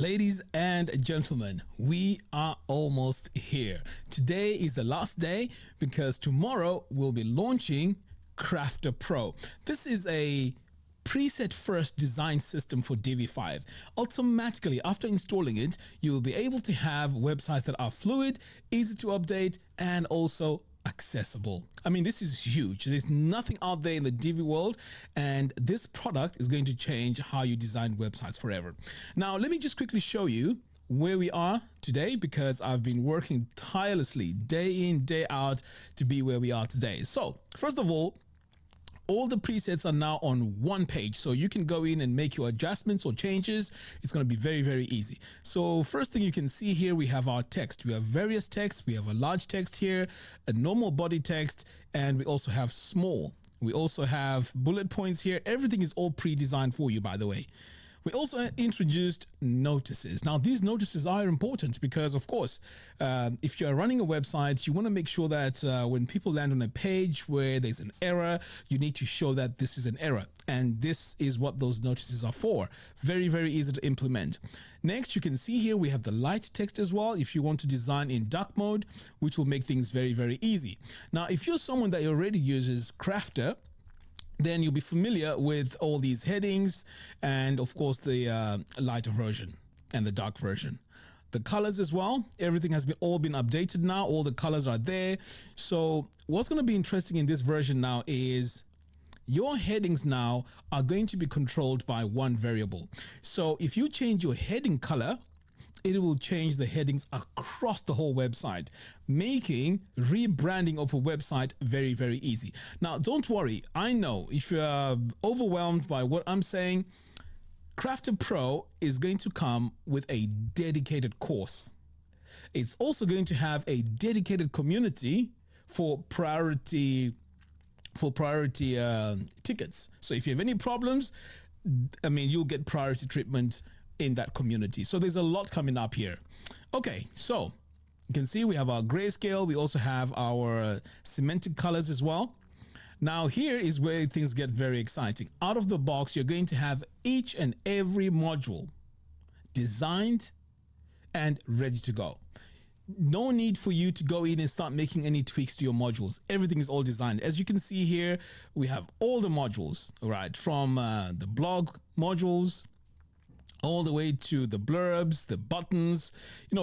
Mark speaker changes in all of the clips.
Speaker 1: Ladies and gentlemen, we are almost here. Today is the last day because tomorrow we'll be launching Crafter Pro. This is a preset first design system for Divi 5. Automatically, after installing it, you will be able to have websites that are fluid, easy to update, and also accessible. I mean, this is huge. There's nothing out there in the Divi world, and this product is going to change how you design websites forever. Now, let me just quickly show you where we are today, because I've been working tirelessly day in, day out to be where we are today. So, first of all the presets are now on one page, so you can go in and make your adjustments or changes. It's going to be very, very easy. So first thing you can see here, we have our text. We have various text. We have a large text here, a normal body text, and we also have small. We also have bullet points here. Everything is all pre-designed for you, by the way. We also introduced notices. Now, these notices are important because, of course, if you're running a website, you want to make sure that when people land on a page where there's an error, you need to show that this is an error. And this is what those notices are for. Very, very easy to implement. Next, you can see here we have the light text as well if you want to design in dark mode, which will make things very, very easy. Now, if you're someone that already uses Crafter, then you'll be familiar with all these headings and of course the lighter version and the dark version. The colors as well, everything has all been updated now. All the colors are there. So what's going to be interesting in this version now is your headings now are going to be controlled by one variable. So if you change your heading color, it will change the headings across the whole website, making rebranding of a website very, very easy. Now, don't worry. I know if you're overwhelmed by what I'm saying, Crafter Pro is going to come with a dedicated course. It's also going to have a dedicated community for priority tickets. So if you have any problems, I mean, you'll get priority treatment in that community. So there's a lot coming up here. Okay, so you can see we have our grayscale. We also have our cemented colors as well. Now here is where things get very exciting. Out of the box, you're going to have each and every module designed and ready to go. No need for you to go in and start making any tweaks to your modules. Everything is all designed. As you can see here, we have all the modules, right? From the blog modules, all the way to the blurbs, the buttons,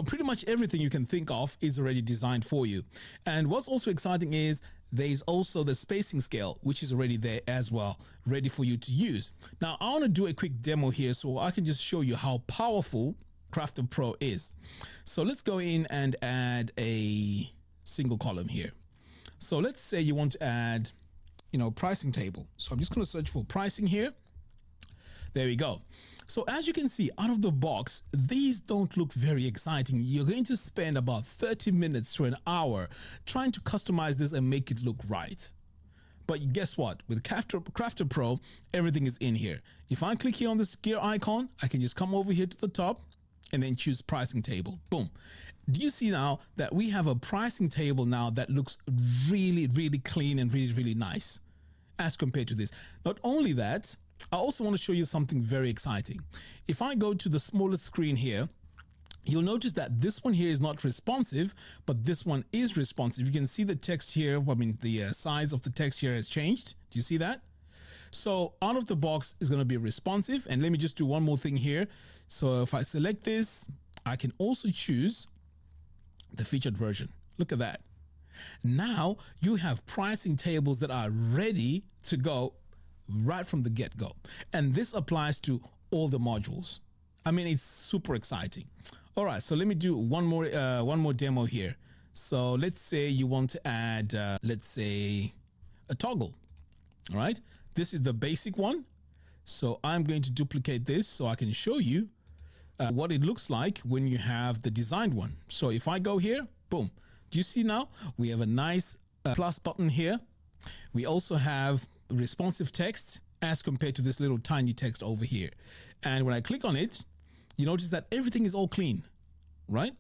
Speaker 1: pretty much everything you can think of is already designed for you. And what's also exciting is there's also the spacing scale, which is already there as well, ready for you to use. Now, I want to do a quick demo here so I can just show you how powerful Crafter Pro is. So let's go in and add a single column here. So let's say you want to add, pricing table. So I'm just going to search for pricing here. There we go. So as you can see, out of the box, these don't look very exciting. You're going to spend about 30 minutes to an hour trying to customize this and make it look right. But guess what? With Crafter Pro, everything is in here. If I click here on this gear icon, I can just come over here to the top and then choose pricing table. Boom. Do you see now that we have a pricing table now that looks really, really clean and really, really nice as compared to this? Not only that, I also want to show you something very exciting. If I go to the smallest screen here, you'll notice that this one here is not responsive, but this one is responsive. You can see the text here. I mean, the size of the text here has changed. Do you see that? So out of the box is going to be responsive. And let me just do one more thing here. So if I select this, I can also choose the featured version. Look at that. Now you have pricing tables that are ready to go right from the get-go. And this applies to all the modules. I mean, it's super exciting. All right, so let me do one more demo here. So let's say you want to add, let's say, a toggle. All right, this is the basic one. So I'm going to duplicate this so I can show you what it looks like when you have the designed one. So if I go here, boom. Do you see now? We have a nice plus button here. We also have responsive text as compared to this little tiny text over here. And when I click on it, you notice that everything is all clean, right?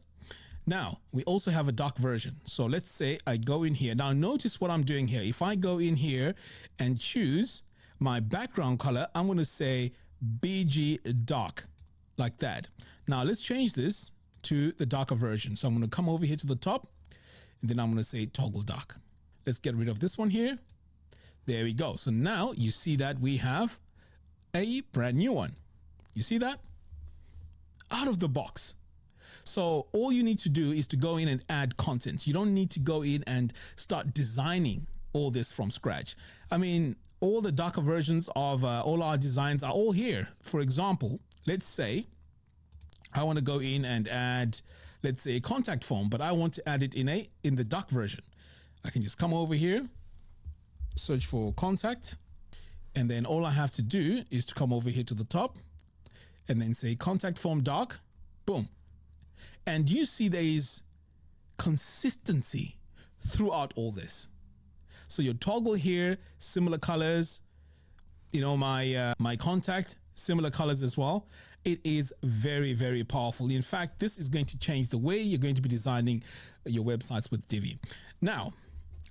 Speaker 1: Now, we also have a dark version. So let's say I go in here. Now notice what I'm doing here. If I go in here and choose my background color, I'm going to say BG dark. like that. Now let's change this to the darker version. So I'm going to come over here to the top, and then I'm going to say toggle dark. Let's get rid of this one here. There we go. So now you see that we have a brand new one. You see that? Out of the box. So all you need to do is to go in and add content. You don't need to go in and start designing all this from scratch. I mean, all the darker versions of all our designs are all here. For example, let's say I want to go in and add, let's say, a contact form, but I want to add it in the dark version. I can just come over here, search for contact, and then all I have to do is to come over here to the top and then say contact form dark. Boom. And you see there is consistency throughout all this. So your toggle here, similar colors, you know, my contact, similar colors as well. It is very, very powerful. In fact, this is going to change the way you're going to be designing your websites with Divi. Now,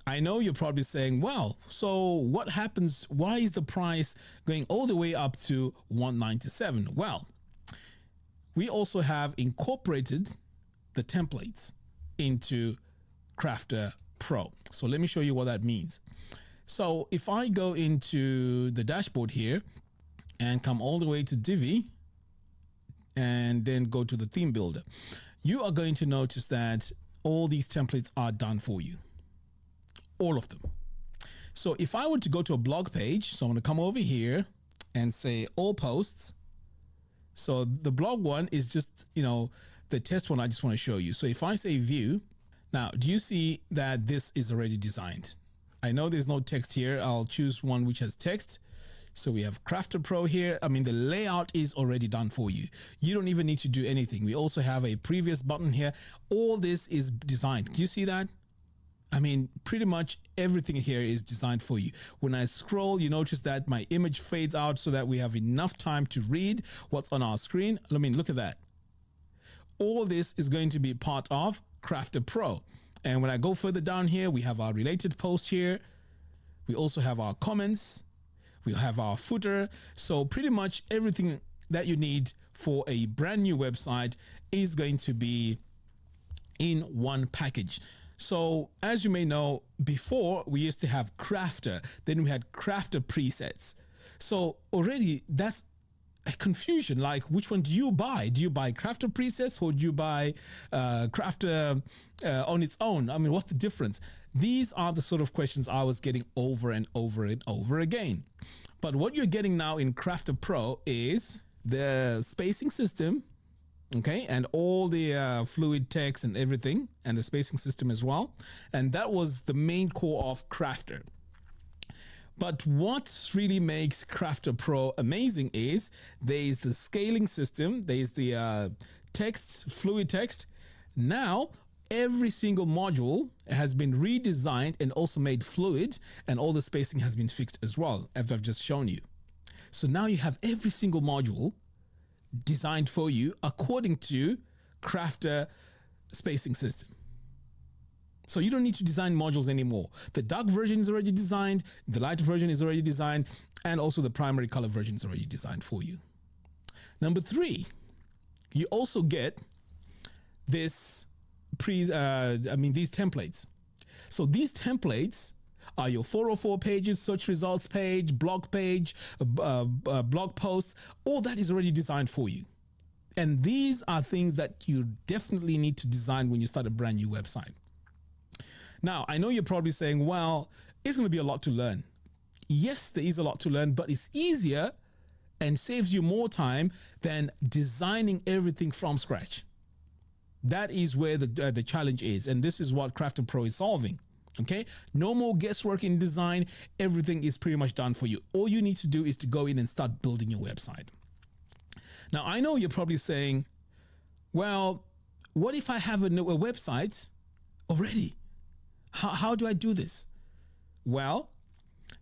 Speaker 1: I know you're probably saying, well, so what happens? Why is the price going all the way up to $197? Well, we also have incorporated the templates into Crafter Pro. So let me show you what that means. So if I go into the dashboard here and come all the way to Divi and then go to the theme builder, you are going to notice that all these templates are done for you. All of them. So if I were to go to a blog page, so I'm going to come over here and say all posts. So the blog one is just, you know, the test one I just want to show you. So if I say view, now do you see that this is already designed? I know there's no text here. I'll choose one which has text. So we have Crafter Pro here. I mean, the layout is already done for you. You don't even need to do anything. We also have a previous button here. All this is designed. Do you see that? I mean, pretty much everything here is designed for you. When I scroll, you notice that my image fades out so that we have enough time to read what's on our screen. I mean, look at that. All this is going to be part of Crafter Pro. And when I go further down here, we have our related posts here. We also have our comments. We have our footer. So pretty much everything that you need for a brand new website is going to be in one package. So as you may know, before we used to have Crafter, then we had Crafter presets. So already that's a confusion, like which one do you buy? Do you buy Crafter presets or do you buy Crafter on its own? I mean, what's the difference? These are the sort of questions I was getting over and over and over again. But what you're getting now in Crafter Pro is the spacing system, okay, and all the fluid text and everything, and the spacing system as well. And that was the main core of Crafter. But what really makes Crafter Pro amazing is there is the scaling system, there is the text, fluid text. Now, every single module has been redesigned and also made fluid, and all the spacing has been fixed as well, as I've just shown you. So now you have every single module designed for you according to Crafter spacing system. So you don't need to design modules anymore. The dark version is already designed, the light version is already designed, and also the primary color version is already designed for you. Number 3, you also get this these templates. So these templates are your 404 pages, search results page, blog posts. All that is already designed for you. And these are things that you definitely need to design when you start a brand new website. Now, I know you're probably saying, well, it's going to be a lot to learn. Yes, there is a lot to learn, but it's easier and saves you more time than designing everything from scratch. That is where the challenge is. And this is what Crafter Pro is solving. Okay, no more guesswork in design. Everything is pretty much done for you. All you need to do is to go in and start building your website. Now, I know you're probably saying, well, what if I have a website already? How do I do this? Well,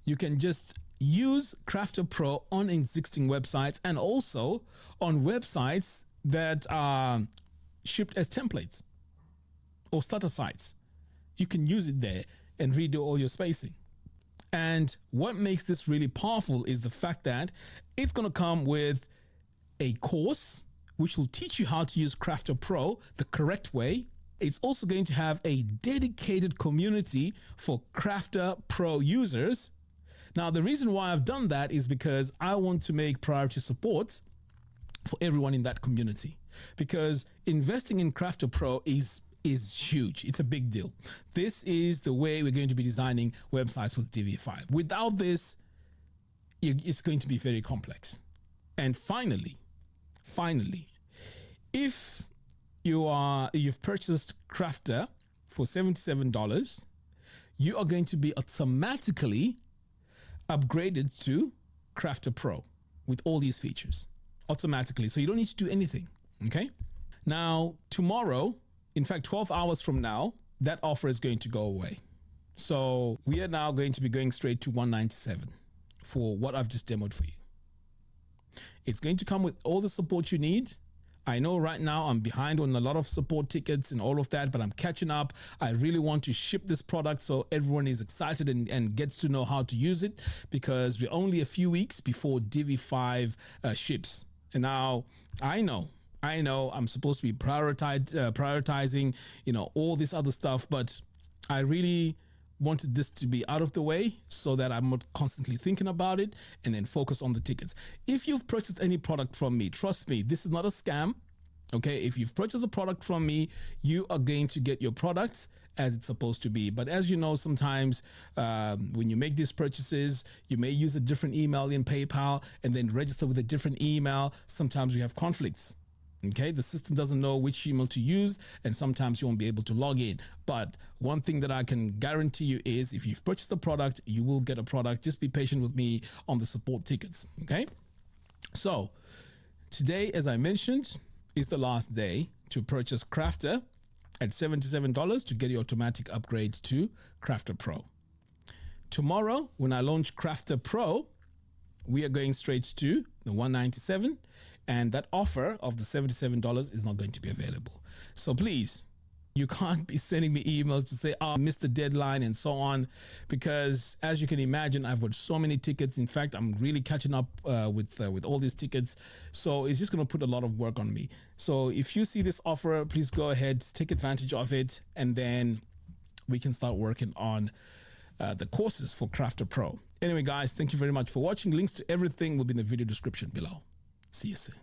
Speaker 1: you can just use Crafter Pro on existing websites and also on websites that are shipped as templates or starter sites. You can use it there and redo all your spacing. And what makes this really powerful is the fact that it's going to come with a course which will teach you how to use Crafter Pro the correct way. It's also going to have a dedicated community for Crafter Pro users. Now, the reason why I've done that is because I want to make priority support for everyone in that community, because investing in Crafter Pro is huge. It's a big deal. This is the way we're going to be designing websites with Divi 5. Without this, it's going to be very complex. And finally, if you've purchased Crafter for $77, you are going to be automatically upgraded to Crafter Pro with all these features automatically. So you don't need to do anything. Okay. Now, tomorrow, in fact, 12 hours from now, that offer is going to go away. So we are now going to be going straight to $197 for what I've just demoed for you. It's going to come with all the support you need. I know right now I'm behind on a lot of support tickets and all of that, but I'm catching up. I really want to ship this product so everyone is excited and gets to know how to use it, because we're only a few weeks before Divi 5 ships. And now I know I'm supposed to be prioritizing, all this other stuff, but I really wanted this to be out of the way so that I'm not constantly thinking about it, and then focus on the tickets. If you've purchased any product from me, trust me, this is not a scam. Okay, if you've purchased the product from me, you are going to get your product as it's supposed to be. But as you know, sometimes when you make these purchases, you may use a different email in PayPal and then register with a different email. Sometimes we have conflicts. Okay, the system doesn't know which email to use, and sometimes you won't be able to log in. But one thing that I can guarantee you is, if you've purchased a product, you will get a product. Just be patient with me on the support tickets. Okay, so today, as I mentioned, is the last day to purchase Crafter at $77 to get your automatic upgrade to Crafter Pro. Tomorrow, when I launch Crafter Pro, we are going straight to the $197. And that offer of the $77 is not going to be available. So please, you can't be sending me emails to say, oh, I missed the deadline and so on, because as you can imagine, I've got so many tickets. In fact, I'm really catching up with all these tickets. So it's just going to put a lot of work on me. So if you see this offer, please go ahead, take advantage of it, and then we can start working on the courses for Crafter Pro. Anyway, guys, thank you very much for watching. Links to everything will be in the video description below. See you soon.